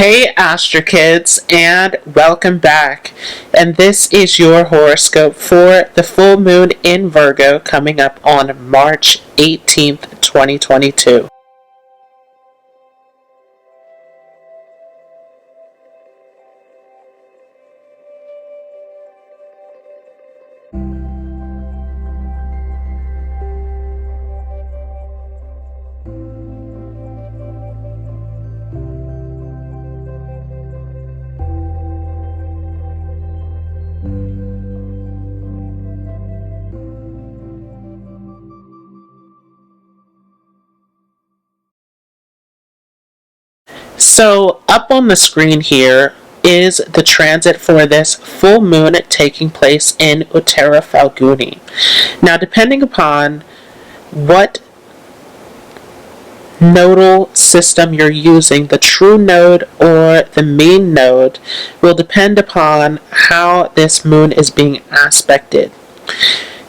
Hey Astro Kids, and welcome back. And this is your horoscope for the full moon in Virgo coming up on March 18th, 2022. So up on the screen here is the transit for this full moon taking place in Uttara Phalguni. Now, depending upon what nodal system you're using, the true node or the mean node, will depend upon how this moon is being aspected.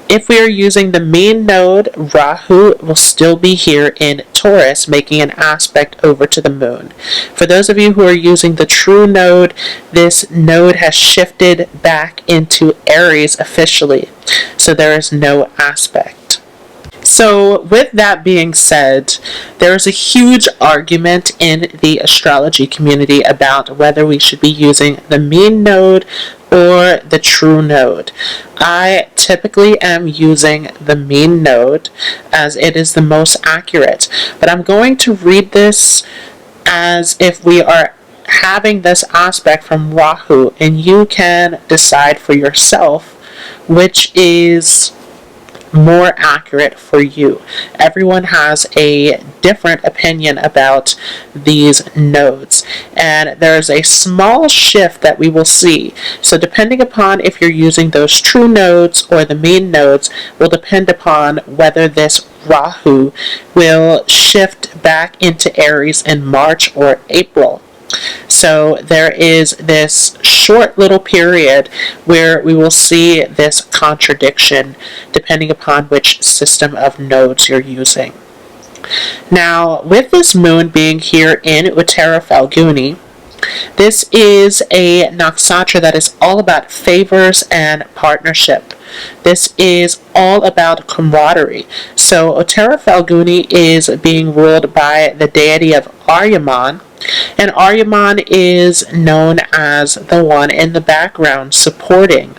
If we are using the mean node, Rahu will still be here in Taurus, making an aspect over to the moon. For those of you who are using the true node, this node has shifted back into Aries officially, so there is no aspect. So with that being said, there is a huge argument in the astrology community about whether we should be using the mean node or the true node. I typically am using the mean node as it is the most accurate, but I'm going to read this as if we are having this aspect from Rahu, and you can decide for yourself which is more accurate for you. Everyone has a different opinion about these nodes, and there's a small shift that we will see. So depending upon if you're using those true nodes or the mean nodes will depend upon whether this Rahu will shift back into Aries in March or April. So there is this short little period where we will see this contradiction depending upon which system of nodes you're using. Now, with this moon being here in Uttara Phalguni, this is a nakshatra that is all about favors and partnership. This is all about camaraderie. So Uttara Phalguni is being ruled by the deity of Aryaman, and Aryaman is known as the one in the background supporting,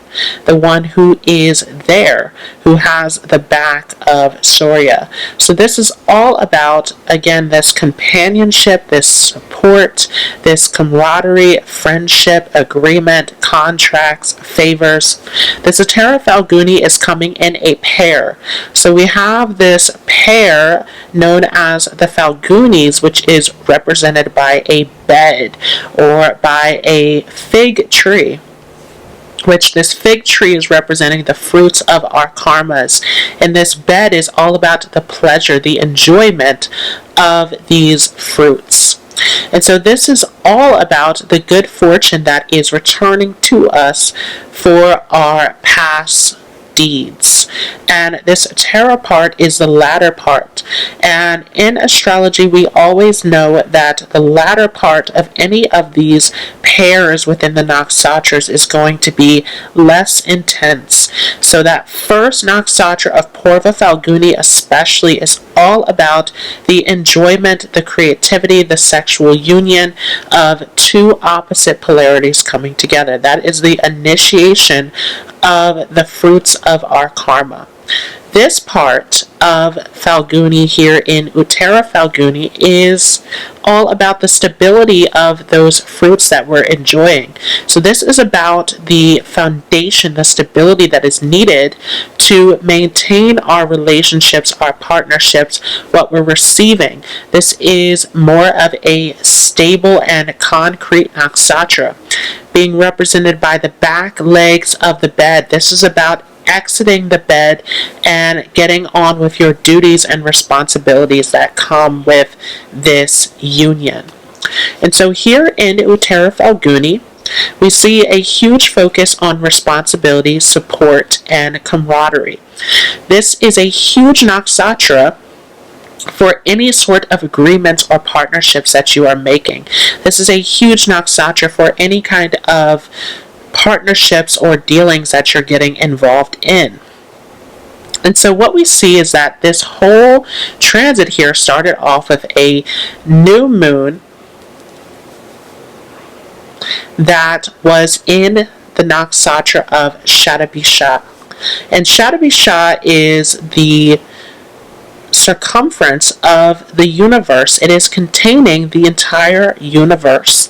the one who is there, who has the back of Surya. So this is all about, again, this companionship, this support, this camaraderie, friendship, agreement, contracts, favors. This Uttara Phalguni is coming in a pair. So we have this pair known as the Phalgunis, which is represented by a bed or by a fig tree, which this fig tree is representing the fruits of our karmas. And this bed is all about the pleasure, the enjoyment of these fruits. And so this is all about the good fortune that is returning to us for our past deeds. And this Uttara part is the latter part. And in astrology, we always know that the latter part of any of these pairs within the nakshatras is going to be less intense. So that first nakshatra of Purva Phalguni especially is all about the enjoyment, the creativity, the sexual union of two opposite polarities coming together. That is the initiation of the fruits of our karma. This part of Phalguni here in Uttara Phalguni is all about the stability of those fruits that we're enjoying. So this is about the foundation, the stability that is needed to maintain our relationships, our partnerships, what we're receiving. This is more of a stable and concrete nakshatra, being represented by the back legs of the bed. This is about exiting the bed and getting on with your duties and responsibilities that come with this union. And so here in Uttara Phalguni, we see a huge focus on responsibility, support, and camaraderie. This is a huge nakshatra for any sort of agreements or partnerships that you are making. This is a huge nakshatra for any kind of partnerships or dealings that you're getting involved in. And so what we see is that this whole transit here started off with a new moon that was in the nakshatra of Shatabisha. And Shatabisha is the circumference of the universe. It is containing the entire universe.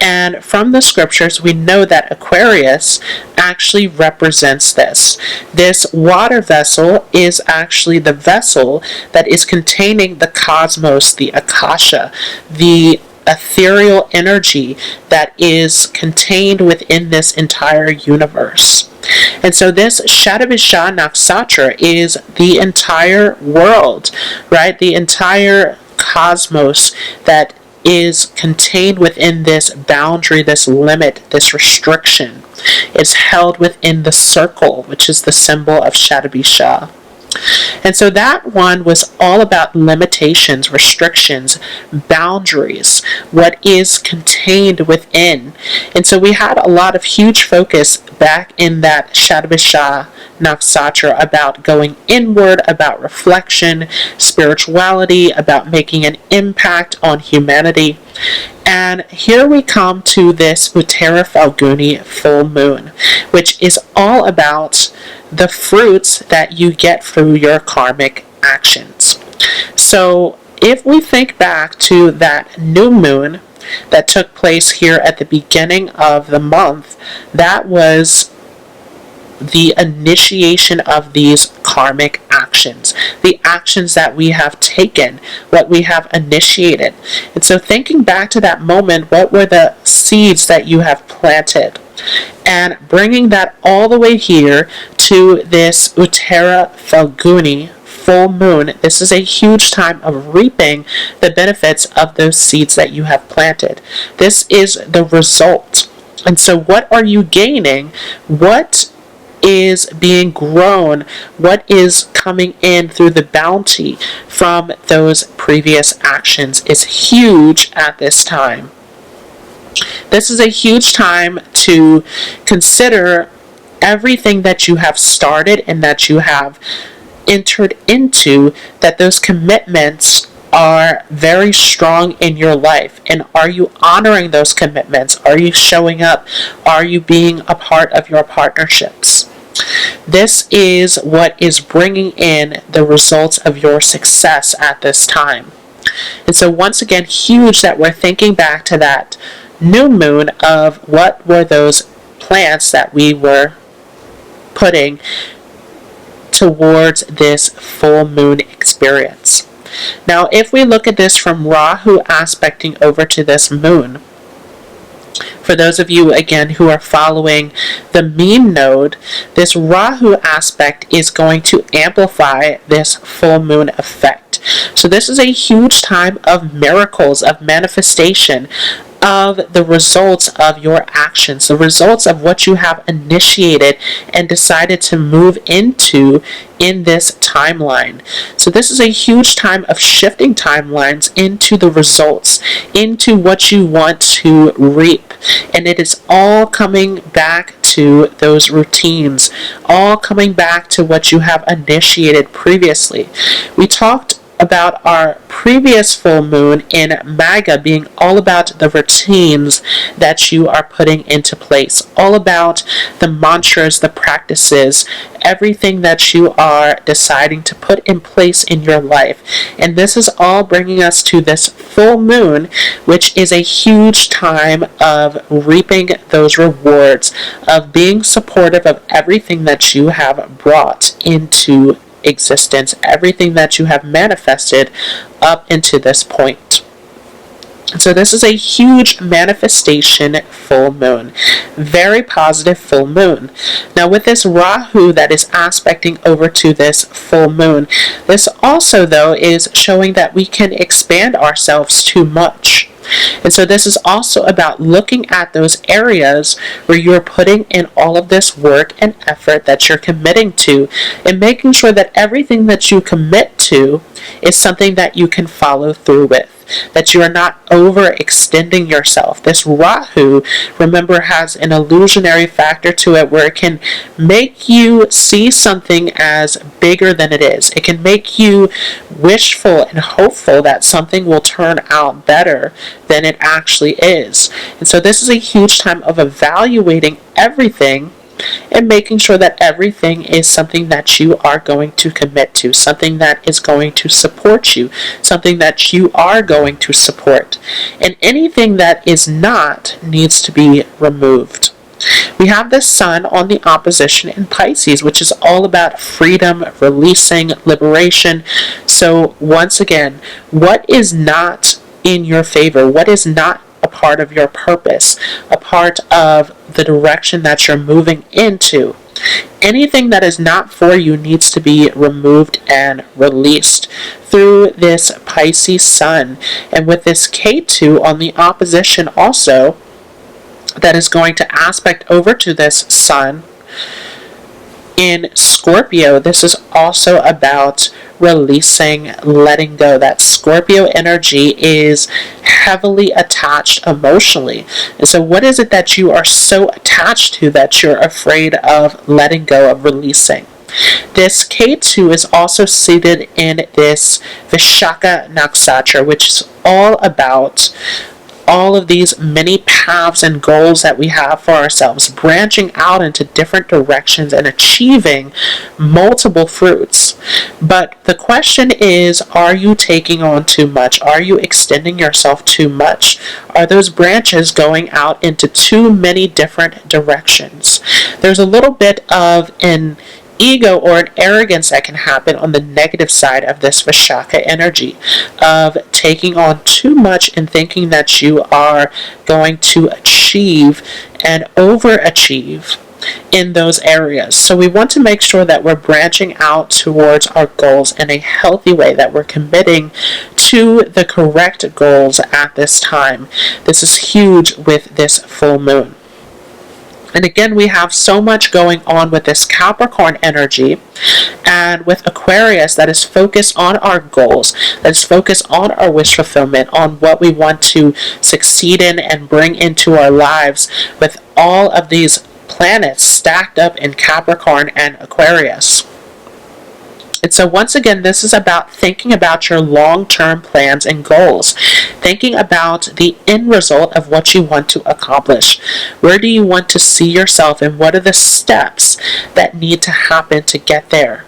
And from the scriptures, we know that Aquarius actually represents this. This water vessel is actually the vessel that is containing the cosmos, the akasha, the ethereal energy that is contained within this entire universe. And so this Shatabisha nakshatra is the entire world, right? The entire cosmos that is contained within this boundary, this limit, this restriction. It's held within the circle, which is the symbol of Shatabisha. And so that one was all about limitations, restrictions, boundaries, what is contained within. And so we had a lot of huge focus back in that Shatabisha nakshatra about going inward, about reflection, spirituality, about making an impact on humanity. And here we come to this Uttara Phalguni full moon, which is all about the fruits that you get through your karmic actions. So if we think back to that new moon that took place here at the beginning of the month, that was the initiation of these karmic actions, the actions that we have taken, what we have initiated. And so thinking back to that moment, what were the seeds that you have planted? And bringing that all the way here to this Uttara Phalguni full moon, this is a huge time of reaping the benefits of those seeds that you have planted. This is the result. And so what are you gaining? What is being grown? What is coming in through the bounty from those previous actions is huge at this time. This is a huge time to consider everything that you have started and that you have entered into, that those commitments are very strong in your life. And are you honoring those commitments? Are you showing up? Are you being a part of your partnerships? This is what is bringing in the results of your success at this time. And so once again, huge that we're thinking back to that new moon of what were those plants that we were putting towards this full moon experience. Now, if we look at this from Rahu aspecting over to this moon, for those of you, again, who are following the mean node, this Rahu aspect is going to amplify this full moon effect. So this is a huge time of miracles, of manifestation, of the results of your actions, the results of what you have initiated and decided to move into in this timeline. So this is a huge time of shifting timelines into the results, into what you want to reap. And it is all coming back to those routines, all coming back to what you have initiated previously. We talked about our previous full moon in Maga being all about the routines that you are putting into place, all about the mantras, the practices, everything that you are deciding to put in place in your life. And this is all bringing us to this full moon, which is a huge time of reaping those rewards, of being supportive of everything that you have brought into existence, everything that you have manifested up into this point. So this is a huge manifestation full moon, very positive full moon. Now with this Rahu that is aspecting over to this full moon, this also though is showing that we can expand ourselves too much. And so this is also about looking at those areas where you're putting in all of this work and effort that you're committing to, and making sure that everything that you commit to is something that you can follow through with, that you are not overextending yourself. This Rahu, remember, has an illusionary factor to it where it can make you see something as bigger than it is. It can make you wishful and hopeful that something will turn out better than it actually is. And so this is a huge time of evaluating everything and making sure that everything is something that you are going to commit to, something that is going to support you, something that you are going to support. And anything that is not needs to be removed. We have the Sun on the opposition in Pisces, which is all about freedom, releasing, liberation. So once again, what is not in your favor? What is not a part of your purpose, a part of the direction that you're moving into? Anything that is not for you needs to be removed and released through this Pisces Sun. And with this K2 on the opposition also, that is going to aspect over to this Sun in Scorpio, this is also about releasing, letting go. That Scorpio energy is heavily attached emotionally. And so what is it that you are so attached to that you're afraid of letting go, of releasing? This K2 is also seated in this Vishaka Nakshatra, which is all about all of these many paths and goals that we have for ourselves, branching out into different directions and achieving multiple fruits. But the question is, are you taking on too much? Are you extending yourself too much? Are those branches going out into too many different directions? There's a little bit of an ego or an arrogance that can happen on the negative side of this Vishaka energy, of taking on too much and thinking that you are going to achieve and overachieve in those areas. So we want to make sure that we're branching out towards our goals in a healthy way, that we're committing to the correct goals at this time. This is huge with this full moon. And again, we have so much going on with this Capricorn energy and with Aquarius that is focused on our goals, that is focused on our wish fulfillment, on what we want to succeed in and bring into our lives, with all of these planets stacked up in Capricorn and Aquarius. And so once again, this is about thinking about your long-term plans and goals, thinking about the end result of what you want to accomplish. Where do you want to see yourself, and what are the steps that need to happen to get there?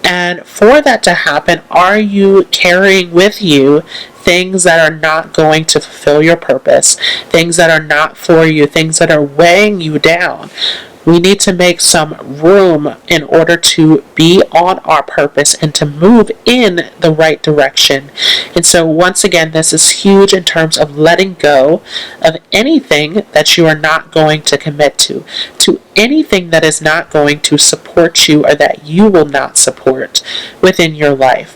And for that to happen, are you carrying with you things that are not going to fulfill your purpose, things that are not for you, things that are weighing you down? We need to make some room in order to be on our purpose and to move in the right direction. And so once again, this is huge in terms of letting go of anything that you are not going to commit to anything that is not going to support you or that you will not support within your life.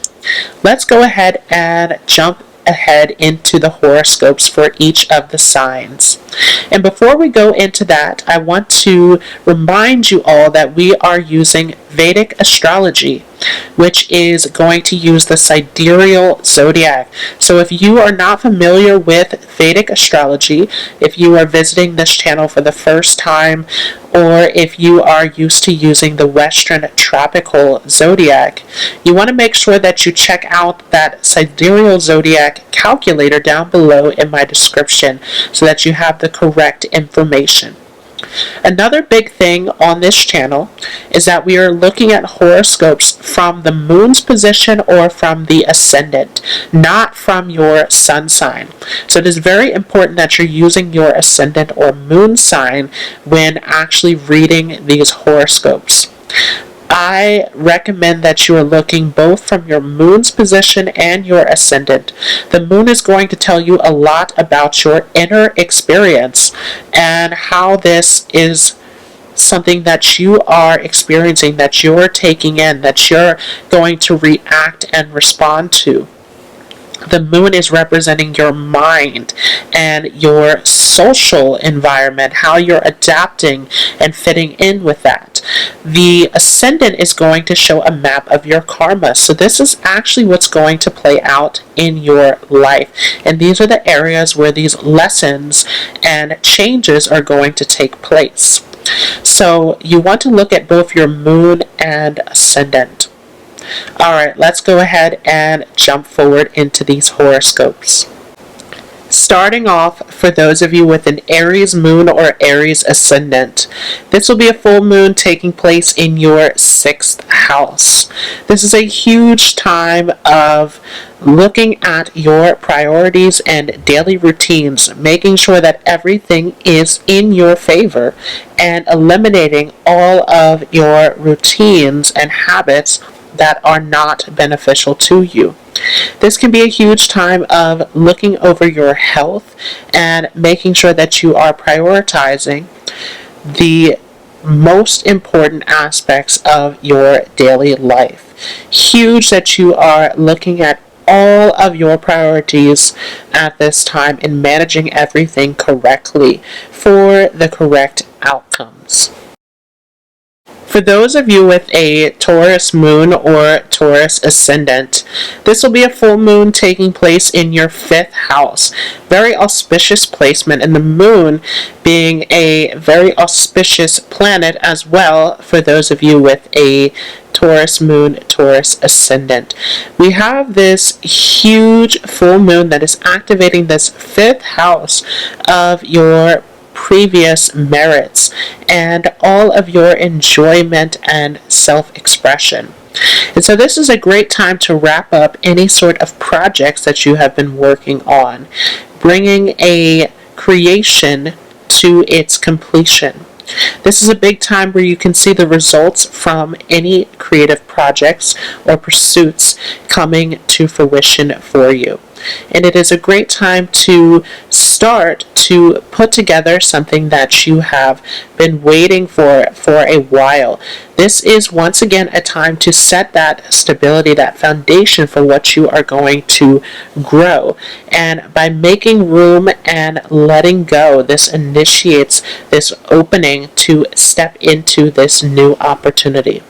Let's go ahead and jump ahead into the horoscopes for each of the signs. And before we go into that, I want to remind you all that we are using Vedic astrology, which is going to use the sidereal zodiac. So if you are not familiar with Vedic astrology, if you are visiting this channel for the first time, or if you are used to using the Western tropical zodiac, you want to make sure that you check out that sidereal zodiac calculator down below in my description so that you have the correct information. Another big thing on this channel is that we are looking at horoscopes from the moon's position or from the ascendant, not from your sun sign. So it is very important that you're using your ascendant or moon sign when actually reading these horoscopes. I recommend that you are looking both from your moon's position and your ascendant. The moon is going to tell you a lot about your inner experience and how this is something that you are experiencing, that you're taking in, that you're going to react and respond to. The moon is representing your mind and your social environment, how you're adapting and fitting in with that. The ascendant is going to show a map of your karma. So this is actually what's going to play out in your life. And these are the areas where these lessons and changes are going to take place. So you want to look at both your moon and ascendant. Alright, let's go ahead and jump forward into these horoscopes. Starting off, for those of you with an Aries moon or Aries ascendant, this will be a full moon taking place in your 6th house. This is a huge time of looking at your priorities and daily routines, making sure that everything is in your favor, and eliminating all of your routines and habits that are not beneficial to you. This can be a huge time of looking over your health and making sure that you are prioritizing the most important aspects of your daily life. Huge that you are looking at all of your priorities at this time and managing everything correctly for the correct outcomes. For those of you with a Taurus moon or Taurus ascendant, this will be a full moon taking place in your 5th house. Very auspicious placement, and the moon being a very auspicious planet as well for those of you with a Taurus moon, Taurus ascendant. We have this huge full moon that is activating this 5th house of your previous merits and all of your enjoyment and self-expression. And so this is a great time to wrap up any sort of projects that you have been working on, bringing a creation to its completion. This is a big time where you can see the results from any creative projects or pursuits coming to fruition for you. And it is a great time to start to put together something that you have been waiting for a while. This is once again a time to set that stability, that foundation for what you are going to grow. And by making room and letting go, this initiates this opening to step into this new opportunity.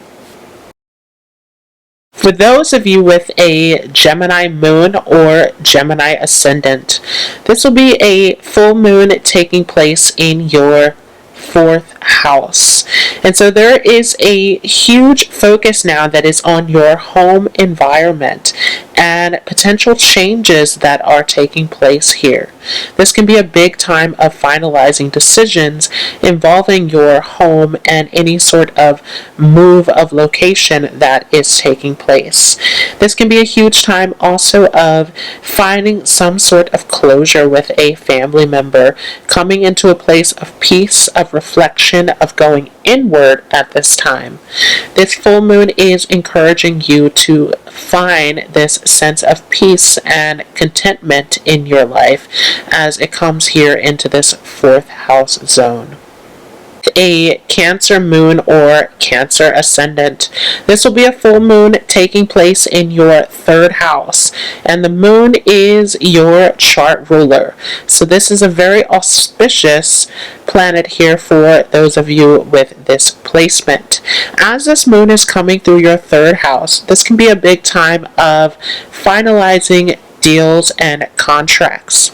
For those of you with a Gemini moon or Gemini ascendant, this will be a full moon taking place in your 4th house. And so there is a huge focus now that is on your home environment and potential changes that are taking place here. This can be a big time of finalizing decisions involving your home and any sort of move of location that is taking place. This can be a huge time also of finding some sort of closure with a family member, coming into a place of peace, of reflection, of going inward at this time. This full moon is encouraging you to find this sense of peace and contentment in your life as it comes here into this 4th house zone. A Cancer moon or Cancer ascendant, this will be a full moon taking place in your 3rd house, and the moon is your chart ruler. So this is a very auspicious planet here for those of you with this placement. As this moon is coming through your 3rd house, this can be a big time of finalizing deals and contracts.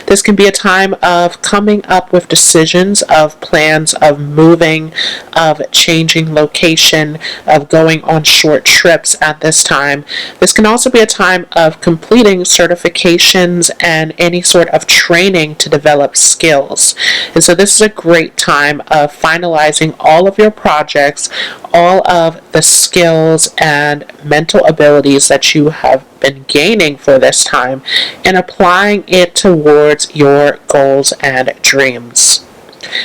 This can be a time of coming up with decisions, of plans of moving, of changing location, of going on short trips at this time. This can also be a time of completing certifications and any sort of training to develop skills. And so this is a great time of finalizing all of your projects, all of the skills and mental abilities that you have been gaining for this time, and applying it towards your goals and dreams.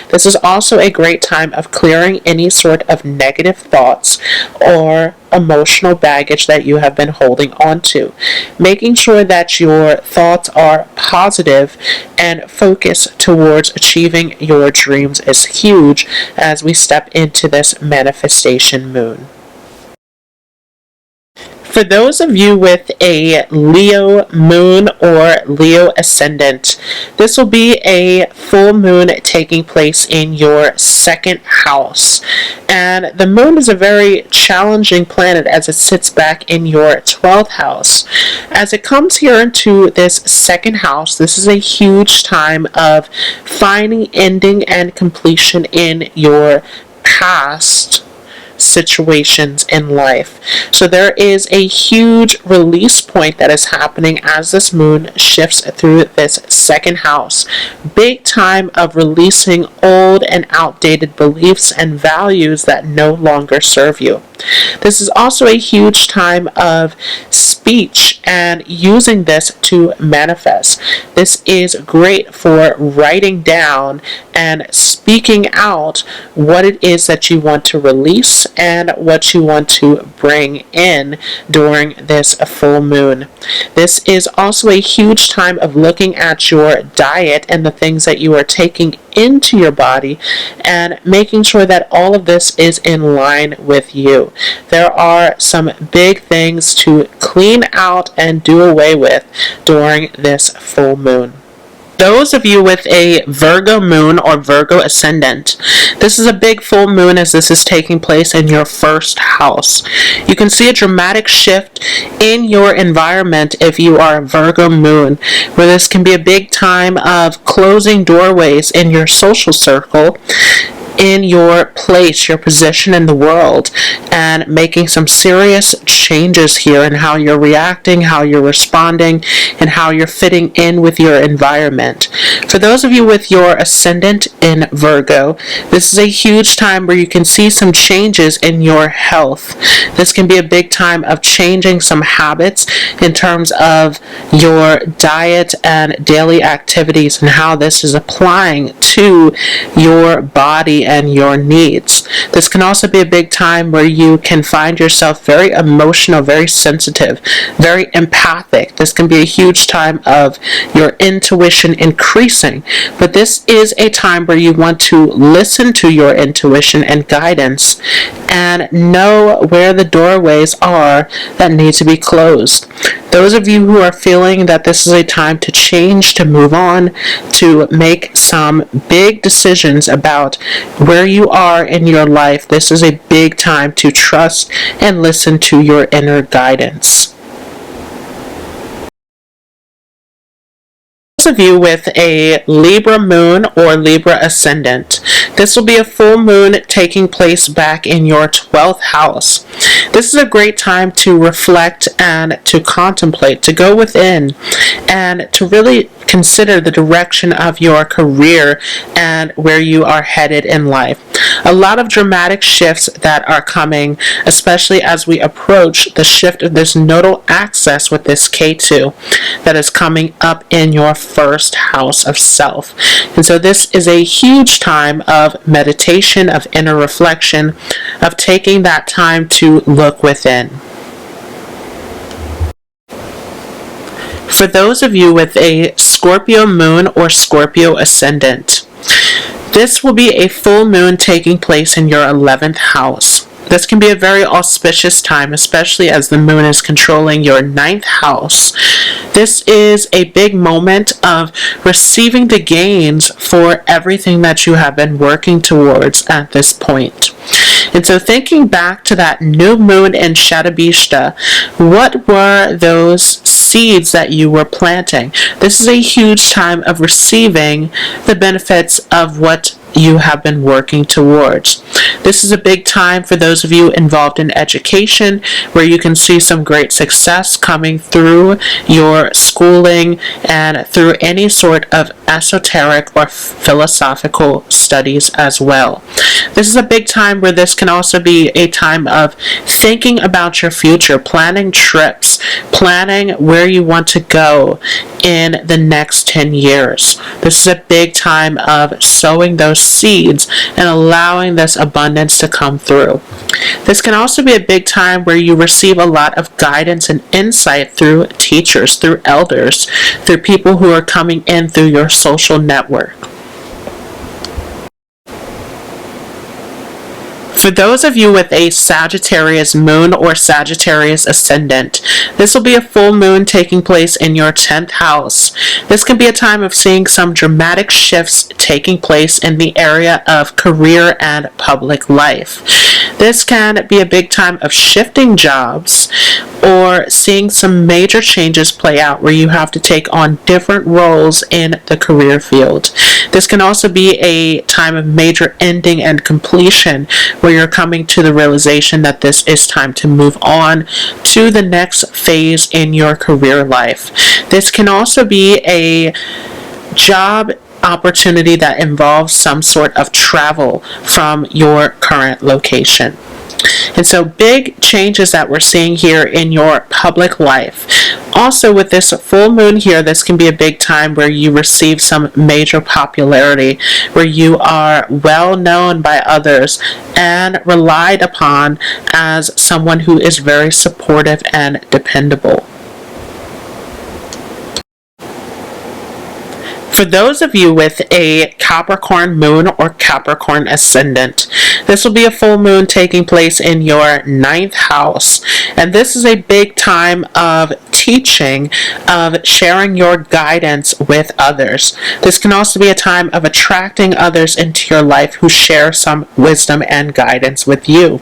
This is also a great time of clearing any sort of negative thoughts or emotional baggage that you have been holding on to. Making sure that your thoughts are positive and focus towards achieving your dreams is huge as we step into this manifestation moon. For those of you with a Leo moon or Leo ascendant, this will be a full moon taking place in your second house. And the moon is a very challenging planet as it sits back in your 12th house. As it comes here into this second house, this is a huge time of finding ending and completion in your past situations in life. So there is a huge release point that is happening as this moon shifts through this second house. Big time of releasing old and outdated beliefs and values that no longer serve you. This is also a huge time of speech and using this to manifest. This is great for writing down and speaking out what it is that you want to release and what you want to bring in during this full moon. This is also a huge time of looking at your diet and the things that you are taking into your body and making sure that all of this is in line with you. There are some big things to clean out and do away with during this full moon. Those of you with a Virgo moon or Virgo ascendant, this is a big full moon as this is taking place in your first house. You can see a dramatic shift in your environment if you are a Virgo moon, where this can be a big time of closing doorways in your social circle, in your place, your position in the world, and making some serious changes here in how you're reacting, how you're responding, and how you're fitting in with your environment. For those of you with your ascendant in Virgo, this is a huge time where you can see some changes in your health. This can be a big time of changing some habits in terms of your diet and daily activities and how this is applying to your body and your needs. This can also be a big time where you can find yourself very emotional, very sensitive, very empathic. This can be a huge time of your intuition increasing, but this is a time where you want to listen to your intuition and guidance and know where the doorways are that need to be closed. Those of you who are feeling that this is a time to change, to move on, to make some big decisions about where you are in your life, this is a big time to trust and listen to your inner guidance. Those of you with a Libra moon or Libra ascendant, this will be a full moon taking place back in your 12th house. This is a great time to reflect and to contemplate, to go within, and to really consider the direction of your career and where you are headed in life. A lot of dramatic shifts that are coming, especially as we approach the shift of this nodal axis with this K2 that is coming up in your first house of self. And so this is a huge time of meditation, of inner reflection, of taking that time to look within. For those of you with a Scorpio moon or Scorpio ascendant, this will be a full moon taking place in your 11th house. This can be a very auspicious time, especially as the moon is controlling your 9th house. This is a big moment of receiving the gains for everything that you have been working towards at this point. And so thinking back to that new moon in Shatabishta, what were those seeds that you were planting? This is a huge time of receiving the benefits of what you have been working towards. This is a big time for those of you involved in education, where you can see some great success coming through your schooling and through any sort of esoteric or philosophical studies as well. This is a big time where this can also be a time of thinking about your future, planning trips, planning where you want to go in the next 10 years. This is a big time of sowing those seeds and allowing this abundance to come through. This can also be a big time where you receive a lot of guidance and insight through teachers, through elders, through people who are coming in through your social network. For those of you with a Sagittarius moon or Sagittarius ascendant, this will be a full moon taking place in your 10th house. This can be a time of seeing some dramatic shifts taking place in the area of career and public life. This can be a big time of shifting jobs or seeing some major changes play out where you have to take on different roles in the career field. This can also be a time of major ending and completion where you're coming to the realization that this is time to move on to the next phase in your career life. This can also be a job opportunity that involves some sort of travel from your current location. And so big changes that we're seeing here in your public life. Also with this full moon here, this can be a big time where you receive some major popularity, where you are well known by others and relied upon as someone who is very supportive and dependable. For those of you with a Capricorn moon or Capricorn ascendant, this will be a full moon taking place in your 9th house. And this is a big time of teaching, of sharing your guidance with others. This can also be a time of attracting others into your life who share some wisdom and guidance with you.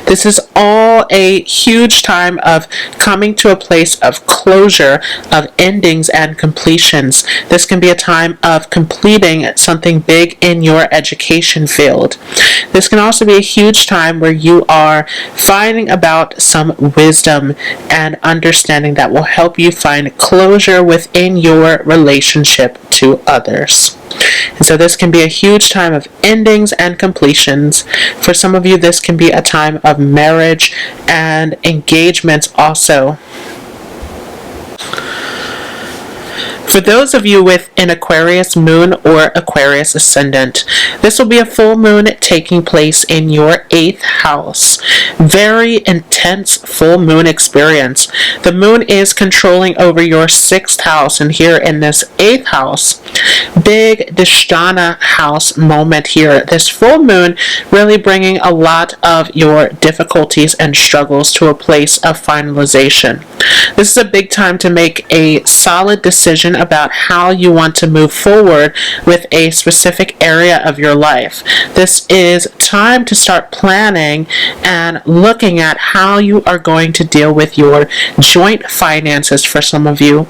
This is all a huge time of coming to a place of closure, of endings and completions. This can be a time of completing something big in your education field. This can also be a huge time where you are finding about some wisdom and understanding that will help you find closure within your relationship to others. And so this can be a huge time of endings and completions. For some of you, this can be a time of marriage and engagements also. For those of you with an Aquarius moon or Aquarius ascendant, this will be a full moon taking place in your 8th house. Very intense full moon experience. The moon is controlling over your 6th house, and here in this 8th house, big Dhisthana house moment here. This full moon really bringing a lot of your difficulties and struggles to a place of finalization. This is a big time to make a solid decision about how you want to move forward with a specific area of your life. This is time to start planning and looking at how you are going to deal with your joint finances for some of you,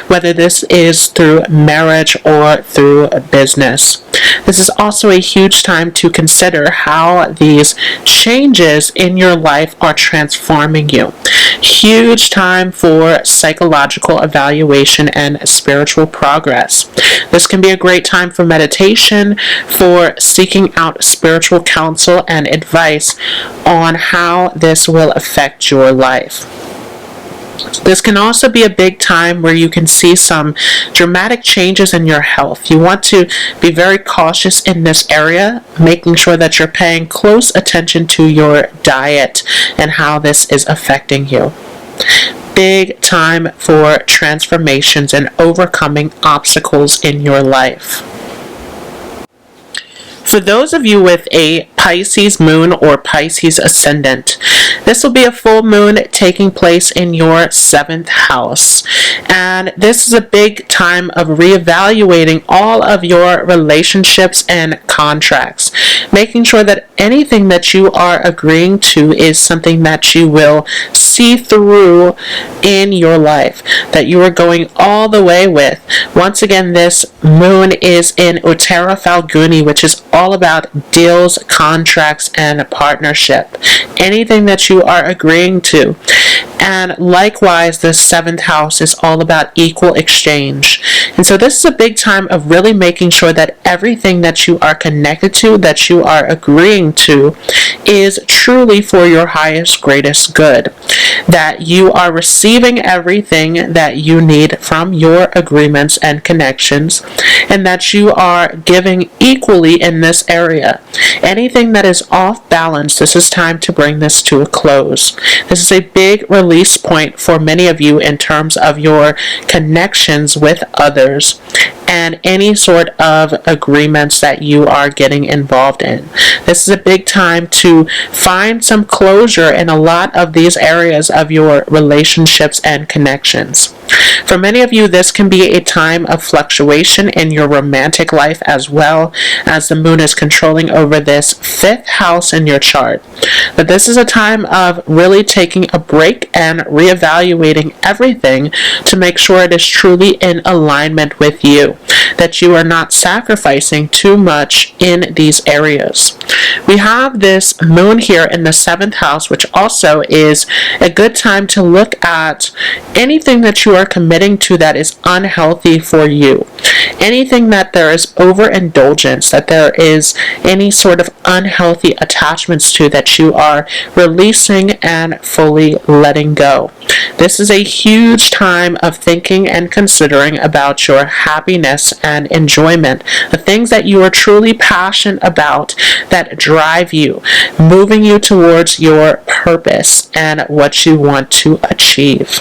whether this is through marriage or through a business. This is also a huge time to consider how these changes in your life are transforming you. Huge time for psychological evaluation and spiritual progress. This can be a great time for meditation, for seeking out spiritual counsel and advice on how this will affect your life. This can also be a big time where you can see some dramatic changes in your health. You want to be very cautious in this area, making sure that you're paying close attention to your diet and how this is affecting you. Big time for transformations and overcoming obstacles in your life. For those of you with a Pisces moon or Pisces ascendant, this will be a full moon taking place in your 7th house. And this is a big time of reevaluating all of your relationships and contracts, making sure that anything that you are agreeing to is something that you will see through in your life, that you are going all the way with. Once again, this moon is in Uttara Phalguni, which is all about deals, contracts, and partnership. Anything that you are agreeing to. And likewise, the 7th house is all about equal exchange. And so this is a big time of really making sure that everything that you are connected to, that you are agreeing to, is truly for your highest, greatest good. That you are receiving everything that you need from your agreements and connections, and that you are giving equally in this area. Anything that is off balance, this is time to bring this to a close. This is a big release point for many of you in terms of your connections with others and any sort of agreements that you are getting involved in. This is a big time to find some closure in a lot of these areas of your relationships and connections. For many of you, this can be a time of fluctuation in your romantic life as well, as the moon is controlling over this 5th house in your chart. But this is a time of really taking a break and reevaluating everything to make sure it is truly in alignment with you, that you are not sacrificing too much in these areas. We have this moon here in the 7th house, which also is a good time to look at anything that you are committing to that is unhealthy for you. Anything that there is overindulgence, that there is any sort of unhealthy attachments to, that you are releasing and fully letting go. This is a huge time of thinking and considering about your happiness and enjoyment, the things that you are truly passionate about that drive you, moving you towards your purpose and what you want to achieve.